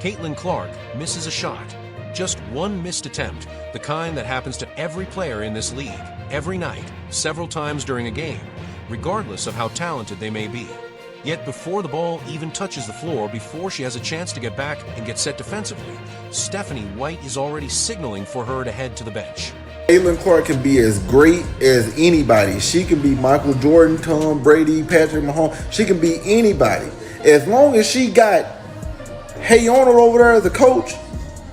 Caitlin Clark misses a shot. Just one missed attempt, the kind that happens to every player in this league, every night, several times during a game, regardless of how talented they may be. Yet before the ball even touches the floor, before she has a chance to get back and get set defensively, Stephanie White is already signaling for her to head to the bench. Caitlin Clark can be as great as anybody. She can be Michael Jordan, Tom Brady, Patrick Mahomes. She can be anybody. As long as she got Hey Arnold over there as a coach,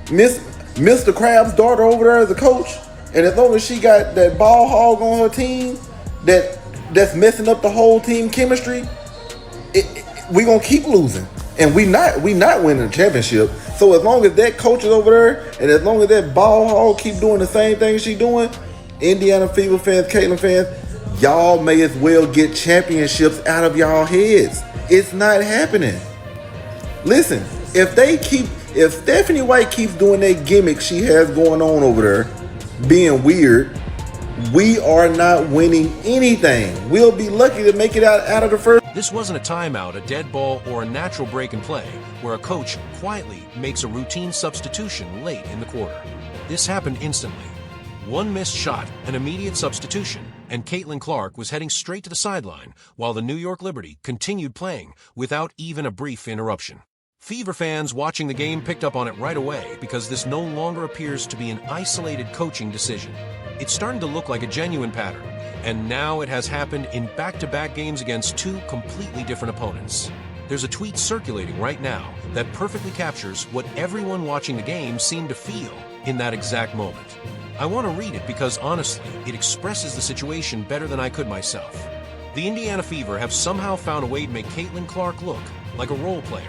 Mr. Crab's daughter over there as a coach, and as long as she got that ball hog on her team that's messing up the whole team chemistry, we gonna keep losing, and we not winning the championship. So as long as that coach is over there, and as long as that ball hog keep doing the same thing she doing, Indiana Fever fans, Caitlin fans, y'all may as well get championships out of y'all heads. It's not happening. Listen, if Stephanie White keeps doing that gimmick she has going on over there, being weird, we are not winning anything. We'll be lucky to make it out of the first. This wasn't a timeout, a dead ball, or a natural break in play, where a coach quietly makes a routine substitution late in the quarter. This happened instantly. One missed shot, an immediate substitution, and Caitlin Clark was heading straight to the sideline, while the New York Liberty continued playing without even a brief interruption. Fever fans watching the game picked up on it right away because this no longer appears to be an isolated coaching decision. It's starting to look like a genuine pattern, and now it has happened in back-to-back games against two completely different opponents. There's a tweet circulating right now that perfectly captures what everyone watching the game seemed to feel in that exact moment. I want to read it because honestly, it expresses the situation better than I could myself. The Indiana Fever have somehow found a way to make Caitlin Clark look like a role player.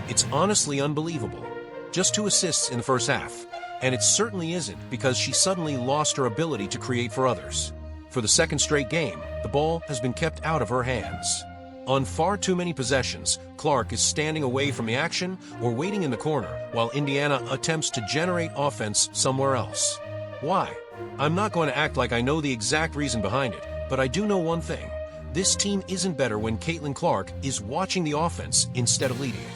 It's honestly unbelievable. Just 2 assists in the first half. And it certainly isn't because she suddenly lost her ability to create for others. For the second straight game, the ball has been kept out of her hands. On far too many possessions, Clark is standing away from the action or waiting in the corner while Indiana attempts to generate offense somewhere else. Why? I'm not going to act like I know the exact reason behind it, but I do know one thing. This team isn't better when Caitlin Clark is watching the offense instead of leading it.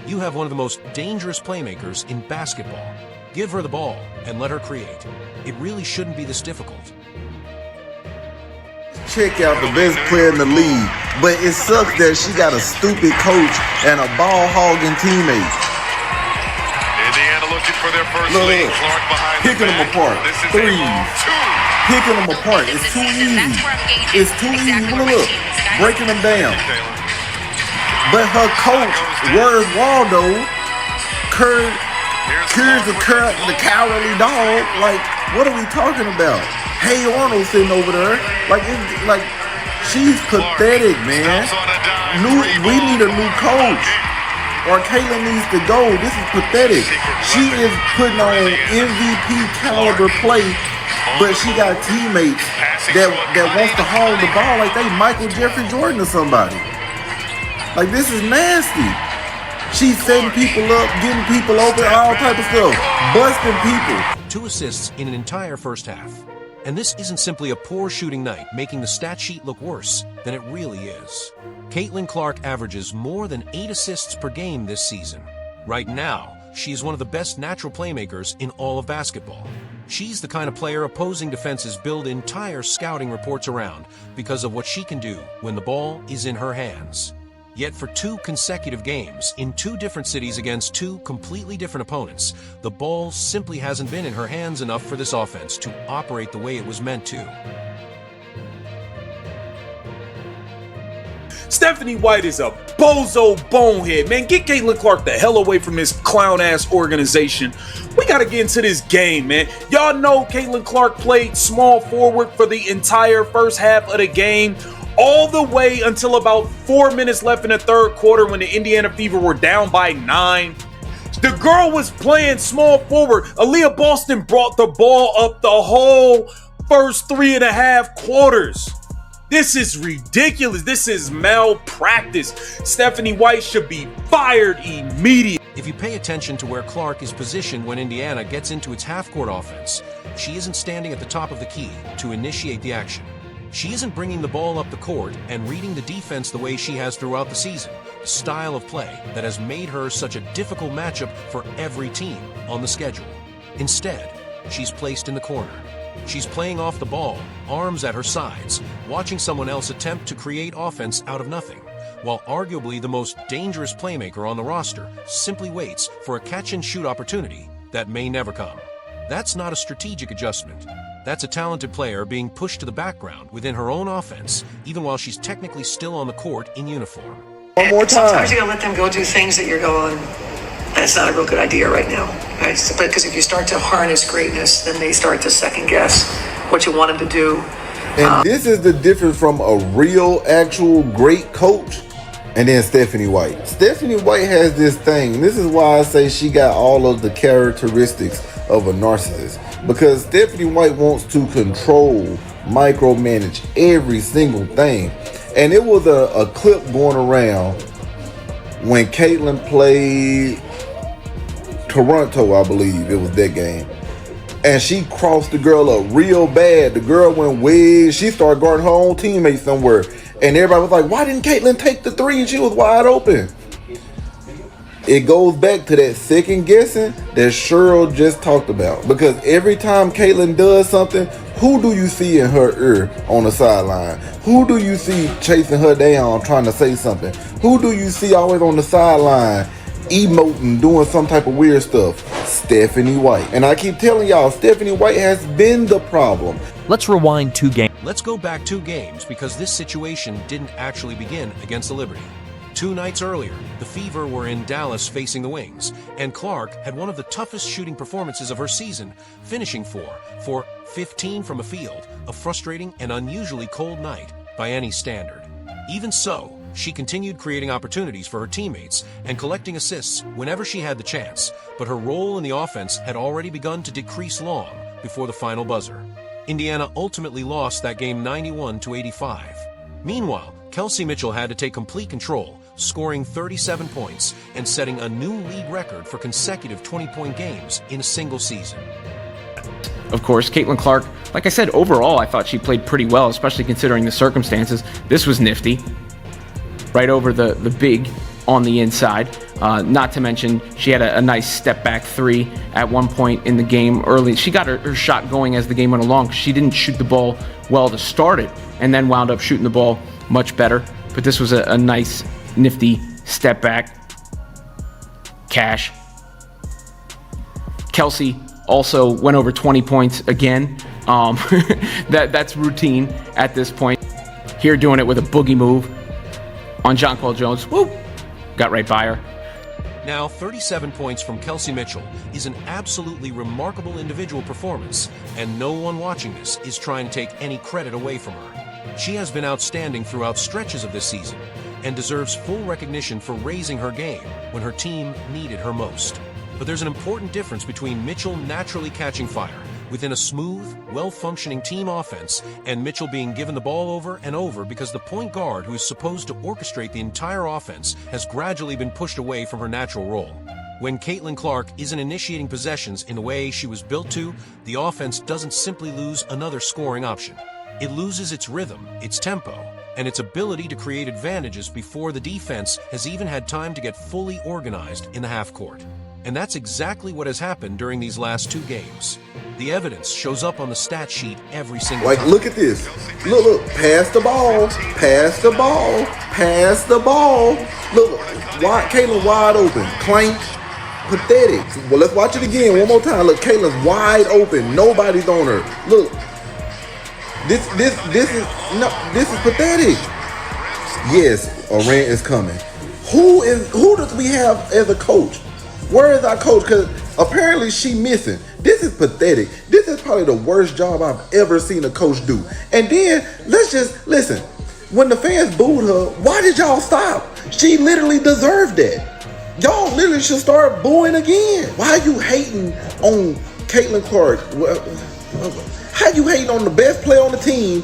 You have one of the most dangerous playmakers in basketball. Give her the ball and let her create. It really shouldn't be this difficult. Check out the best player in the league, but it sucks that she got a stupid coach and a ball hogging teammate. Indiana looking for their first lead. Clark behind picking them apart. Threes. Picking them apart. It's too easy. It's too easy. Look, breaking them down. But her coach, Word Waldo, Here's the cowardly dog. Like, what are we talking about? Hey Arnold sitting over there. Like she's pathetic, man. We need a new coach. Or Kayla needs to go. This is pathetic. She is putting on MVP caliber play, but she got teammates that wants to hold the ball like they Michael Jeffrey Jordan or somebody. Like, this is nasty. She's setting people up, getting people open, all type of stuff, busting people. 2 assists in an entire first half. And this isn't simply a poor shooting night, making the stat sheet look worse than it really is. Caitlin Clark averages more than 8 assists per game this season. Right now, she is one of the best natural playmakers in all of basketball. She's the kind of player opposing defenses build entire scouting reports around because of what she can do when the ball is in her hands. Yet for 2 consecutive games, in 2 different cities against 2 completely different opponents, the ball simply hasn't been in her hands enough for this offense to operate the way it was meant to. Stephanie White is a bozo bonehead, man. Get Caitlin Clark the hell away from this clown-ass organization. We got to get into this game, man. Y'all know Caitlin Clark played small forward for the entire first half of the game, all the way until about 4 minutes left in the third quarter when the Indiana Fever were down by 9. The girl was playing small forward. Aaliyah Boston brought the ball up the whole first 3.5 quarters. This is ridiculous. This is malpractice. Stephanie White should be fired immediately. If you pay attention to where Clark is positioned when Indiana gets into its half-court offense, she isn't standing at the top of the key to initiate the action. She isn't bringing the ball up the court and reading the defense the way she has throughout the season, the style of play that has made her such a difficult matchup for every team on the schedule. Instead, she's placed in the corner. She's playing off the ball, arms at her sides, watching someone else attempt to create offense out of nothing, while arguably the most dangerous playmaker on the roster simply waits for a catch-and-shoot opportunity that may never come. That's not a strategic adjustment. That's a talented player being pushed to the background within her own offense, even while she's technically still on the court in uniform. One more time. Sometimes you gotta let them go do things that you're going, that's not a real good idea right now. Right? Because if you start to harness greatness, then they start to second guess what you want them to do. And this is the difference from a real, actual great coach and then Stephanie White. Stephanie White has this thing, and this is why I say she got all of the characteristics of a narcissist. Because Stephanie White wants to control, micromanage every single thing. And it was a clip going around when Caitlin played Toronto, I believe it was that game. And she crossed the girl up real bad. The girl went way, she started guarding her own teammate somewhere. And everybody was like, why didn't Caitlin take the three? And she was wide open. It goes back to that second guessing that Cheryl just talked about. Because every time Caitlin does something, who do you see in her ear on the sideline? Who do you see chasing her down trying to say something? Who do you see always on the sideline emoting, doing some type of weird stuff? Stephanie White. And I keep telling y'all, Stephanie White has been the problem. Let's rewind 2 games. Let's go back 2 games because this situation didn't actually begin against the Liberty. 2 nights earlier, the Fever were in Dallas facing the Wings, and Clark had one of the toughest shooting performances of her season, finishing for 15 from a field, a frustrating and unusually cold night by any standard. Even so, she continued creating opportunities for her teammates and collecting assists whenever she had the chance, but her role in the offense had already begun to decrease long before the final buzzer. Indiana ultimately lost that game 91-85. Meanwhile, Kelsey Mitchell had to take complete control, scoring 37 points and setting a new league record for consecutive 20-point games in a single season. Of course, Caitlin Clark, like I said, overall I thought she played pretty well, especially considering the circumstances. This was nifty. Right over the big on the inside. Not to mention, she had a nice step back 3 at one point in the game early. She got her shot going as the game went along. She didn't shoot the ball well to start it, and then wound up shooting the ball much better. But this was a nice, nifty step back. Cash. Kelsey also went over 20 points again. That's routine at this point. Here doing it with a boogie move on Jonquel Jones. Whoop! Got right by her. Now, 37 points from Kelsey Mitchell is an absolutely remarkable individual performance, and no one watching this is trying to take any credit away from her. She has been outstanding throughout stretches of this season and deserves full recognition for raising her game when her team needed her most. But there's an important difference between Mitchell naturally catching fire within a smooth, well-functioning team offense and Mitchell being given the ball over and over because the point guard who is supposed to orchestrate the entire offense has gradually been pushed away from her natural role. When Caitlin Clark isn't initiating possessions in the way she was built to, the offense doesn't simply lose another scoring option. It loses its rhythm, its tempo, and its ability to create advantages before the defense has even had time to get fully organized in the half court. And that's exactly what has happened during these last 2 games. The evidence shows up on the stat sheet every single time. Look at this. Look, pass the ball, pass the ball, pass the ball. Look, Caitlin wide open, clank, pathetic. Well, let's watch it again one more time. Look, Caitlin's wide open, nobody's on her. Look, this is pathetic. Yes, a rant is coming. Who does we have as a coach? Where is our coach? Because apparently she missing. This is pathetic. This is probably the worst job I've ever seen a coach do. And then, let's just listen. When the fans booed her, why did y'all stop? She literally deserved that. Y'all literally should start booing again. Why are you hating on Caitlin Clark? How you hating on the best player on the team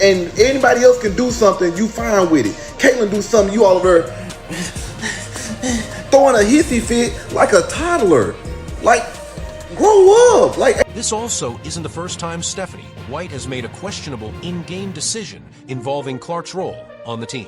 and anybody else can do something, you fine with it. Caitlin do something, you all over throwing a hissy fit like a toddler. Like, grow up. Like, this also isn't the first time Stephanie White has made a questionable in-game decision involving Clark's role on the team.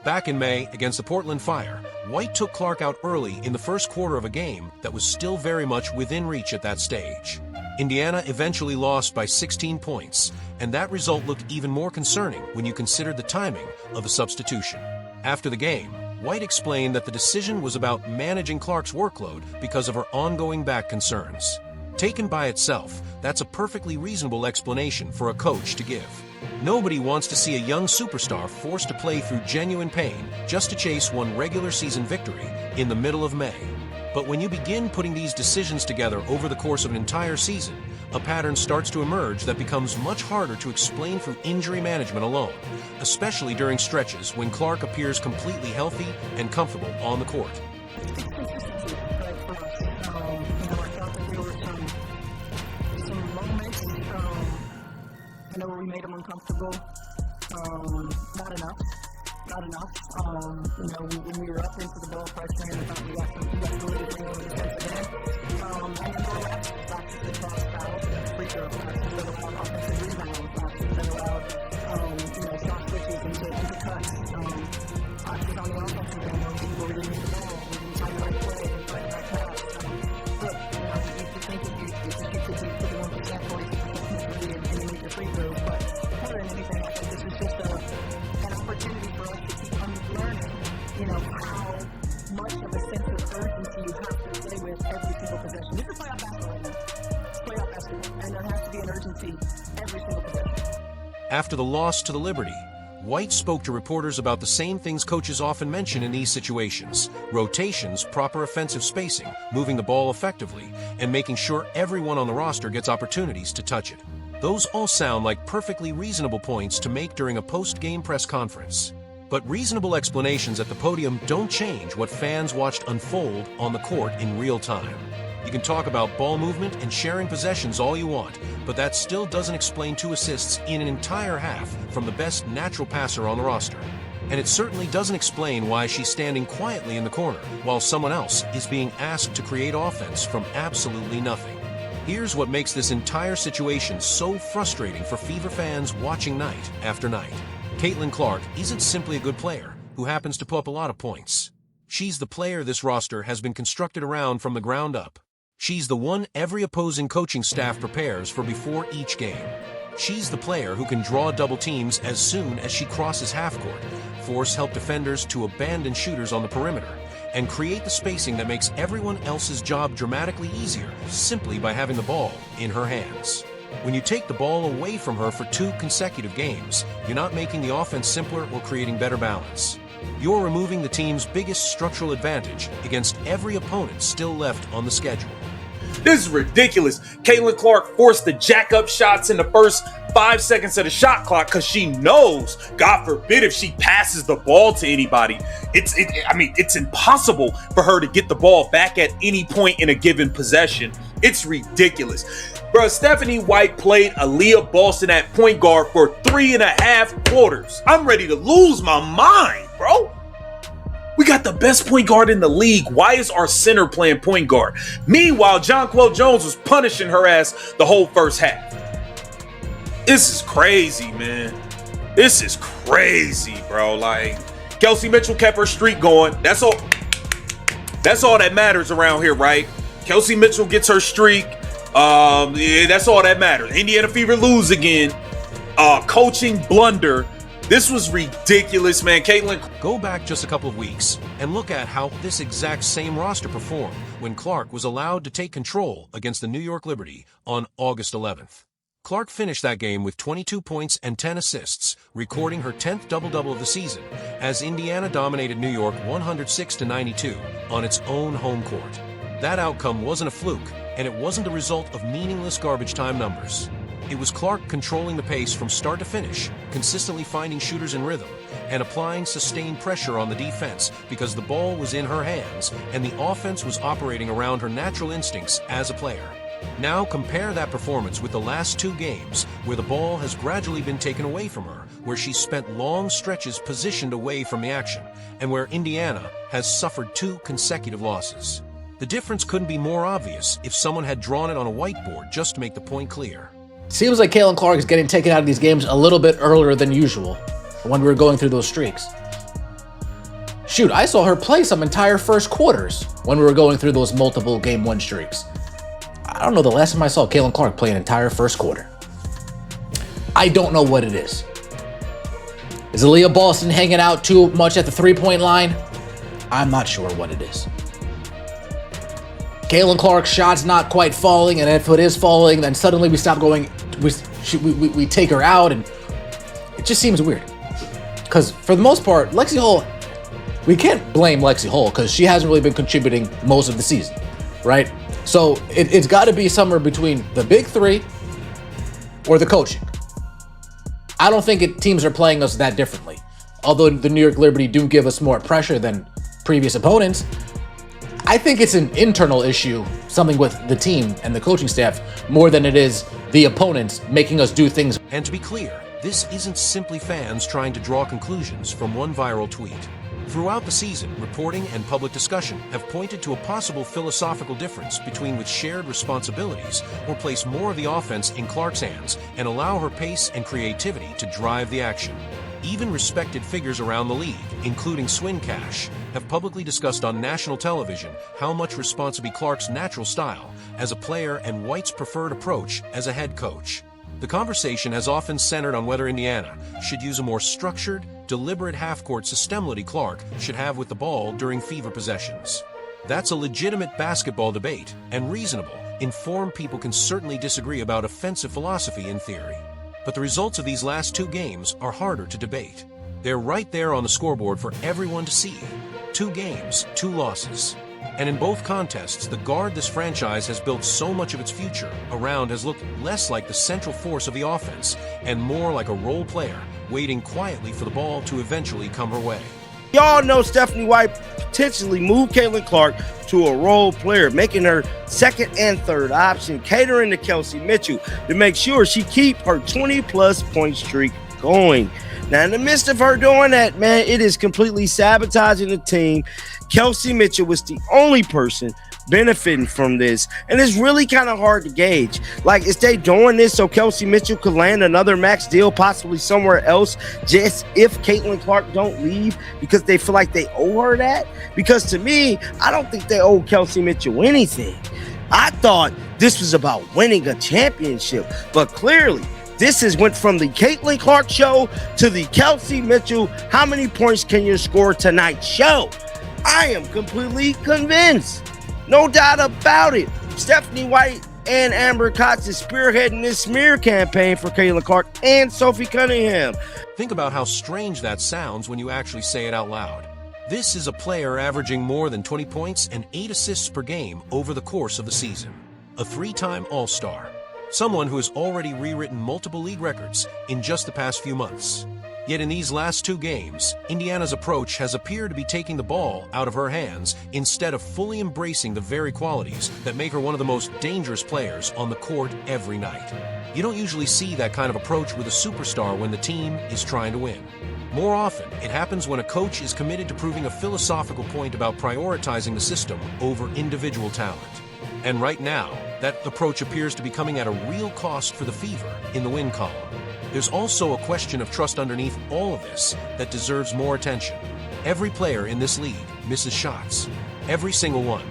Back in May against the Portland Fire, White took Clark out early in the first quarter of a game that was still very much within reach at that stage. Indiana eventually lost by 16 points, and that result looked even more concerning when you considered the timing of the substitution. After the game, White explained that the decision was about managing Clark's workload because of her ongoing back concerns. Taken by itself, that's a perfectly reasonable explanation for a coach to give. Nobody wants to see a young superstar forced to play through genuine pain just to chase one regular season victory in the middle of May. But when you begin putting these decisions together over the course of an entire season, a pattern starts to emerge that becomes much harder to explain through injury management alone, especially during stretches when Clark appears completely healthy and comfortable on the court. I know we made them uncomfortable. Not enough. When we were up into the ball freshman, I thought we got really good things on the defensive end. And then the last practice across fouls, free throw practice that allowed offensive rebound practice that allowed, soft switches into cuts. Practice on the offensive end where people really need the ball. We didn't find the right play, we didn't find the right pass. Look, if you think if you get to the 1% points, and you make your free throws, but more than anything, I think this is just an opportunity for us to keep learning, how much of a sense of urgency you have to play with every single possession. This is playoff basketball right now. It's playoff basketball, and there has to be an urgency every single possession. After the loss to the Liberty, White spoke to reporters about the same things coaches often mention in these situations: rotations, proper offensive spacing, moving the ball effectively, and making sure everyone on the roster gets opportunities to touch it. Those all sound like perfectly reasonable points to make during a post-game press conference. But reasonable explanations at the podium don't change what fans watched unfold on the court in real time. You can talk about ball movement and sharing possessions all you want, but that still doesn't explain 2 assists in an entire half from the best natural passer on the roster. And it certainly doesn't explain why she's standing quietly in the corner while someone else is being asked to create offense from absolutely nothing. Here's what makes this entire situation so frustrating for Fever fans watching night after night. Caitlin Clark isn't simply a good player who happens to put up a lot of points. She's the player this roster has been constructed around from the ground up. She's the one every opposing coaching staff prepares for before each game. She's the player who can draw double teams as soon as she crosses half court, force help defenders to abandon shooters on the perimeter, and create the spacing that makes everyone else's job dramatically easier simply by having the ball in her hands. When you take the ball away from her for 2 consecutive games, you're not making the offense simpler or creating better balance. You're removing the team's biggest structural advantage against every opponent still left on the schedule. This is ridiculous. Caitlin Clark forced the jack-up shots in the first 5 seconds of the shot clock because she knows, God forbid, if she passes the ball to anybody, it's impossible for her to get the ball back at any point in a given possession. It's ridiculous. Bro, Stephanie White played Aaliyah Boston at point guard for 3.5 quarters. I'm ready to lose my mind, bro. We got the best point guard in the league. Why is our center playing point guard? Meanwhile, Jonquel Jones was punishing her ass the whole first half. This is crazy, man. This is crazy, bro. Like, Kelsey Mitchell kept her streak going. That's all that matters around here, right? Kelsey Mitchell gets her streak. That's all that matters. Indiana Fever lose again. Coaching blunder. This was ridiculous, man. Caitlin. Go back just a couple of weeks and look at how this exact same roster performed when Clark was allowed to take control against the New York Liberty on August 11th. Clark finished that game with 22 points and 10 assists, recording her 10th double-double of the season, as Indiana dominated New York 106-92 on its own home court. That outcome wasn't a fluke, and it wasn't the result of meaningless garbage time numbers. It was Clark controlling the pace from start to finish, consistently finding shooters in rhythm, and applying sustained pressure on the defense because the ball was in her hands and the offense was operating around her natural instincts as a player. Now compare that performance with the last 2 games where the ball has gradually been taken away from her, where she's spent long stretches positioned away from the action, and where Indiana has suffered 2 consecutive losses. The difference couldn't be more obvious if someone had drawn it on a whiteboard just to make the point clear. Seems like Caitlin Clark is getting taken out of these games a little bit earlier than usual when we were going through those streaks. Shoot, I saw her play some entire first quarters when we were going through those multiple game one streaks. I don't know the last time I saw Caitlin Clark play an entire first quarter. I don't know what it is. Is Aaliyah Boston hanging out too much at the three-point line? I'm not sure what it is. Caitlin Clark's shot's not quite falling, and if it is falling, then suddenly we stop going, we take her out, and it just seems weird. Because for the most part, Lexi Hull, we can't blame Lexi Hull because she hasn't really been contributing most of the season, right? So it's got to be somewhere between the big three or the coaching. I don't think teams are playing us that differently. Although the New York Liberty do give us more pressure than previous opponents, I think it's an internal issue, something with the team and the coaching staff, more than it is the opponents making us do things. And to be clear, this isn't simply fans trying to draw conclusions from one viral tweet. Throughout the season, reporting and public discussion have pointed to a possible philosophical difference between which shared responsibilities or place more of the offense in Clark's hands and allow her pace and creativity to drive the action. Even respected figures around the league, including Swin Cash, have publicly discussed on national television how much responsible Clark's natural style as a player and White's preferred approach as a head coach. The conversation has often centered on whether Indiana should use a more structured, deliberate half-court systemity Clark should have with the ball during fever possessions. That's a legitimate basketball debate, and reasonable. Informed people can certainly disagree about offensive philosophy in theory. But the results of these last two games are harder to debate. They're right there on the scoreboard for everyone to see. 2 games, 2 losses. And in both contests, the guard this franchise has built so much of its future around has looked less like the central force of the offense and more like a role player waiting quietly for the ball to eventually come her way. Y'all know Stephanie White potentially moved Caitlin Clark to a role player, making her second and third option, catering to Kelsey Mitchell to make sure she keep her 20-plus point streak going. Now, in the midst of her doing that, man, it is completely sabotaging the team. Kelsey Mitchell was the only person benefiting from this, and it's really kind of hard to gauge. Like, is they doing this so Kelsey Mitchell could land another max deal possibly somewhere else just if Caitlin Clark don't leave because they feel like they owe her that? Because to me, I don't think they owe Kelsey Mitchell anything. I thought this was about winning a championship, but clearly this has went from the Caitlin Clark show to the Kelsey Mitchell, how many points can you score tonight show. I am completely convinced. No doubt about it. Stephanie White and Amber Cox is spearheading this smear campaign for Caitlin Clark and Sophie Cunningham. Think about how strange that sounds when you actually say it out loud. This is a player averaging more than 20 points and 8 assists per game over the course of the season. A 3-time All-Star. Someone who has already rewritten multiple league records in just the past few months. Yet in these last 2 games, Indiana's approach has appeared to be taking the ball out of her hands instead of fully embracing the very qualities that make her one of the most dangerous players on the court every night. You don't usually see that kind of approach with a superstar when the team is trying to win. More often, it happens when a coach is committed to proving a philosophical point about prioritizing the system over individual talent. And right now, that approach appears to be coming at a real cost for the Fever in the win column. There's also a question of trust underneath all of this that deserves more attention. Every player in this league misses shots. Every single one.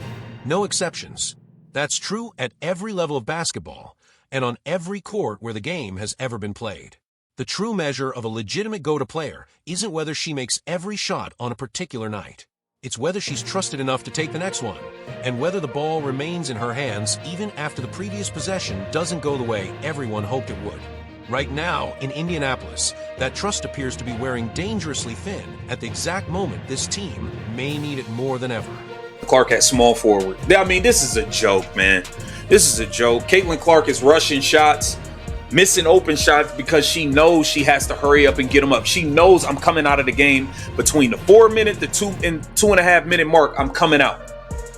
No exceptions. That's true at every level of basketball and on every court where the game has ever been played. The true measure of a legitimate go-to player isn't whether she makes every shot on a particular night. It's whether she's trusted enough to take the next one, and whether the ball remains in her hands even after the previous possession doesn't go the way everyone hoped it would. Right now, in Indianapolis, that trust appears to be wearing dangerously thin at the exact moment this team may need it more than ever. Clark at small forward. I mean, this is a joke, man. This is a joke. Caitlin Clark is rushing shots, missing open shots because she knows she has to hurry up and get them up. She knows I'm coming out of the game between the 4-minute, the 2.5 minute mark. I'm coming out.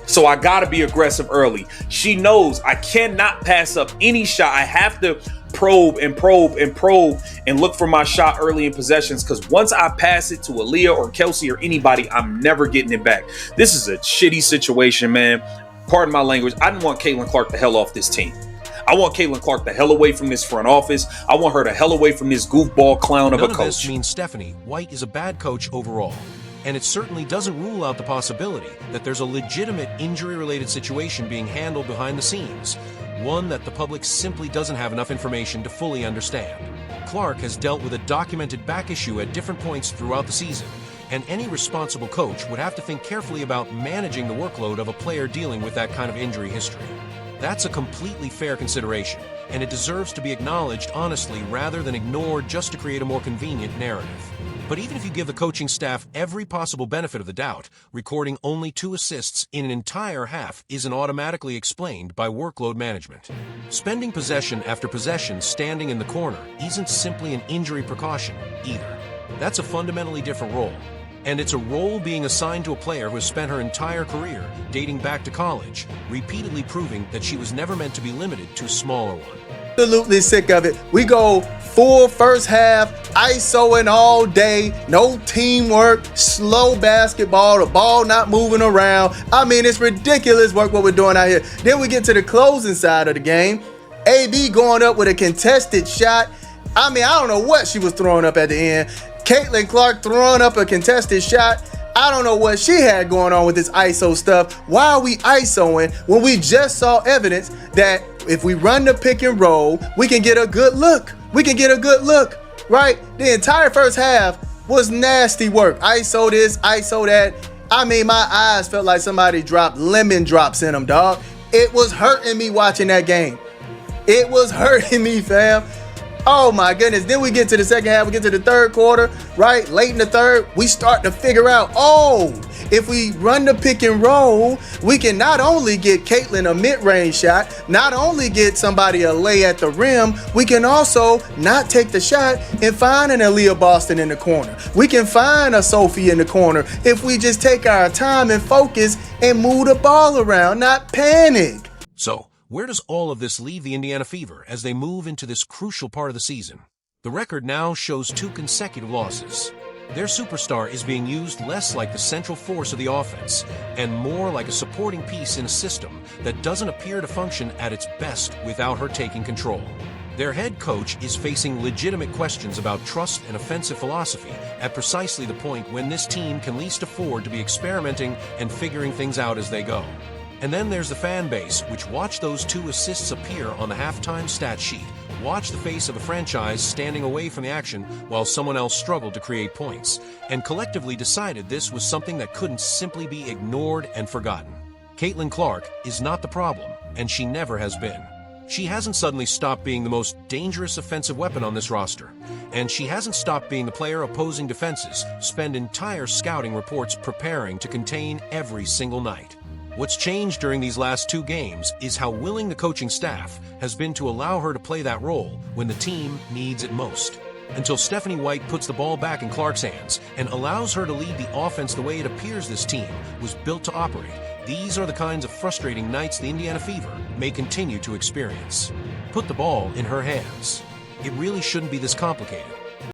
So I got to be aggressive early. She knows I cannot pass up any shot. I have to probe and look for my shot early in possessions, because once I pass it to Aaliyah or Kelsey or anybody, I'm never getting it back. This is a shitty situation, man. Pardon my language. I didn't want Caitlin Clark the hell off this team. I want Caitlin Clark the hell away from this front office. I want her the hell away from this goofball clown of a coach. None of this means Stephanie White is a bad coach overall. and it certainly doesn't rule out the possibility that there's a legitimate injury-related situation being handled behind the scenes, one that the public simply doesn't have enough information to fully understand. Clark has dealt with a documented back issue at different points throughout the season, and any responsible coach would have to think carefully about managing the workload of a player dealing with that kind of injury history. That's a completely fair consideration, and it deserves to be acknowledged honestly rather than ignored just to create a more convenient narrative. But even if you give the coaching staff every possible benefit of the doubt, recording only 2 assists in an entire half isn't automatically explained by workload management. Spending possession after possession standing in the corner isn't simply an injury precaution either. That's a fundamentally different role. And it's a role being assigned to a player who has spent her entire career, dating back to college, repeatedly proving that she was never meant to be limited to a smaller one. Absolutely sick of it. We go full first half, ISOing all day, no teamwork, slow basketball, the ball not moving around. I mean, it's ridiculous work what we're doing out here. Then we get to the closing side of the game. AB going up with a contested shot. I mean, I don't know what she was throwing up at the end. Caitlin Clark throwing up a contested shot. I don't know what she had going on with this ISO stuff. Why are we ISOing when we just saw evidence that if we run the pick and roll, we can get a good look. We can get a good look, right? The entire first half was nasty work. ISO this, ISO that. I mean, my eyes felt like somebody dropped lemon drops in them, dog. It was hurting me watching that game. It was hurting me, fam. Oh my goodness. Then we get to the second half, we get to the third quarter, right? Late in the third, we start to figure out, if we run the pick and roll, we can not only get Caitlin a mid-range shot, not only get somebody a lay at the rim, we can also not take the shot and find an Aaliyah Boston in the corner. We can find a Sophie in the corner if we just take our time and focus and move the ball around, not panic. So, where does all of this leave the Indiana Fever as they move into this crucial part of the season? The record now shows 2 consecutive losses. Their superstar is being used less like the central force of the offense and more like a supporting piece in a system that doesn't appear to function at its best without her taking control. Their head coach is facing legitimate questions about trust and offensive philosophy at precisely the point when this team can least afford to be experimenting and figuring things out as they go. And then there's the fan base, which watched those 2 assists appear on the halftime stat sheet, watched the face of a franchise standing away from the action while someone else struggled to create points, and collectively decided this was something that couldn't simply be ignored and forgotten. Caitlin Clark is not the problem, and she never has been. She hasn't suddenly stopped being the most dangerous offensive weapon on this roster, and she hasn't stopped being the player opposing defenses spend entire scouting reports preparing to contain every single night. What's changed during these last 2 games is how willing the coaching staff has been to allow her to play that role when the team needs it most. Until Stephanie White puts the ball back in Clark's hands and allows her to lead the offense the way it appears this team was built to operate, these are the kinds of frustrating nights the Indiana Fever may continue to experience. Put the ball in her hands. It really shouldn't be this complicated.